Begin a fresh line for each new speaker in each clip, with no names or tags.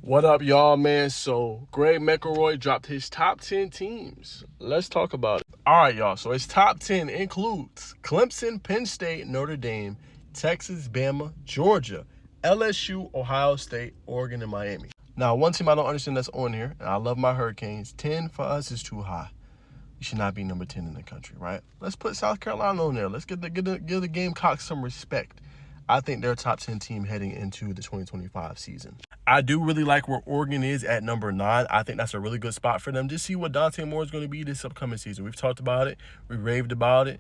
What up, y'all, man? So, Greg McElroy dropped his top 10 teams. Let's talk about it. All right, y'all. So, his top 10 includes Clemson, Penn State, Notre Dame, Texas, Bama, Georgia, LSU, Ohio State, Oregon, and Miami. Now, one team I don't understand that's on here, and I love my Hurricanes. 10 for us is too high. You should not be number 10 in the country, right? Let's put South Carolina on there. Let's give the Gamecocks some respect. I think they're a top 10 team heading into the 2025 season. I do really like where Oregon is at number 9. I think that's a really good spot for them. Just see what Dante Moore is going to be this upcoming season. We've talked about it. We raved about it.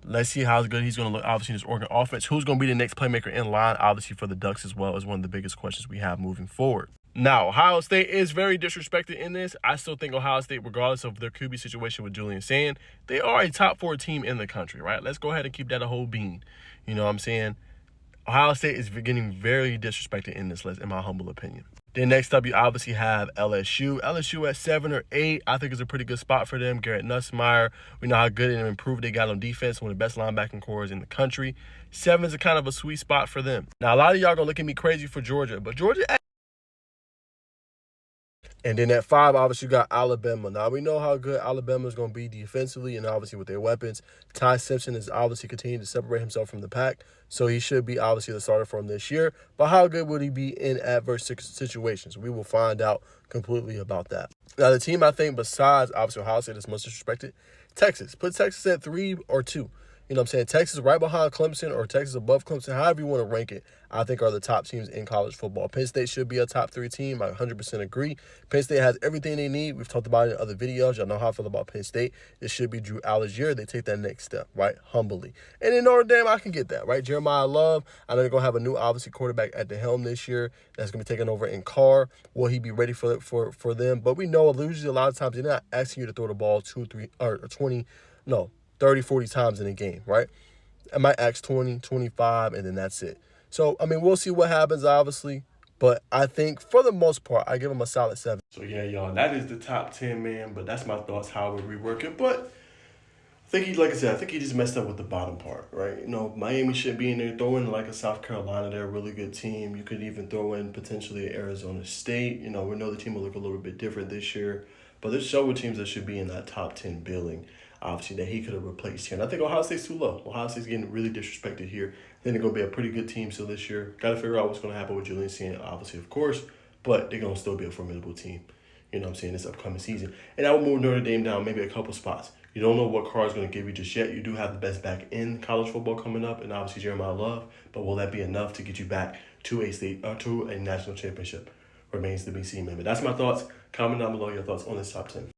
Let's see how good he's going to look, obviously, in this Oregon offense. Who's going to be the next playmaker in line, obviously, for the Ducks as well, is one of the biggest questions we have moving forward. Now, Ohio State is very disrespected in this. I still think Ohio State, regardless of their QB situation with Julian Sand, they are a top 4 team in the country, right? Let's go ahead and keep that a whole bean. You know what I'm saying? Ohio State is getting very disrespected in this list, in my humble opinion. Then next up, you obviously have LSU. LSU at 7 or 8, I think is a pretty good spot for them. Garrett Nussmeier, we know how good and improved they got on defense, one of the best linebacking cores in the country. 7 is a kind of a sweet spot for them. Now, a lot of y'all gonna look at me crazy for Georgia, but Georgia. And then at 5, obviously, you got Alabama. Now, we know how good Alabama is going to be defensively and obviously with their weapons. Ty Simpson is obviously continuing to separate himself from the pack, so he should be obviously the starter for him this year. But how good would he be in adverse situations? We will find out completely about that. Now, the team I think besides obviously Ohio State is most disrespected, Texas. Put Texas at 3 or 2. You know what I'm saying? Texas right behind Clemson or Texas above Clemson, however you want to rank it, I think are the top teams in college football. Penn State should be a top 3 team. I 100% agree. Penn State has everything they need. We've talked about it in other videos. Y'all know how I feel about Penn State. It should be Drew Algier. They take that next step, right? Humbly. And in Notre Dame, I can get that, right? Jeremiah Love, I know they're going to have a new, obviously, quarterback at the helm this year that's going to be taking over in Carr. Will he be ready for them? But we know usually a lot of times they're not asking you to throw the ball 30, 40 times in a game, right? I might ask 20, 25, and then that's it. So, I mean, we'll see what happens, obviously. But I think, for the most part, I give him a solid 7. So, yeah, y'all, that is the top 10, man. But that's my thoughts, how we rework it. But I think he, like I said, I think he just messed up with the bottom part, right? You know, Miami should be in there. Throw in like a South Carolina. They're a really good team. You could even throw in potentially Arizona State. You know, we know the team will look a little bit different this year. But there's several teams that should be in that top 10 billing, obviously, that he could have replaced here. And I think Ohio State's too low. Ohio State's getting really disrespected here. I think they're going to be a pretty good team still this year. Got to figure out what's going to happen with Julian Sand, obviously, of course. But they're going to still be a formidable team, you know what I'm saying, this upcoming season. And I would move Notre Dame down maybe a couple spots. You don't know what Carr is going to give you just yet. You do have the best back in college football coming up, and obviously Jeremiah Love. But will that be enough to get you back to to a national championship? Remains to be seen, man. But that's my thoughts. Comment down below your thoughts on this top 10.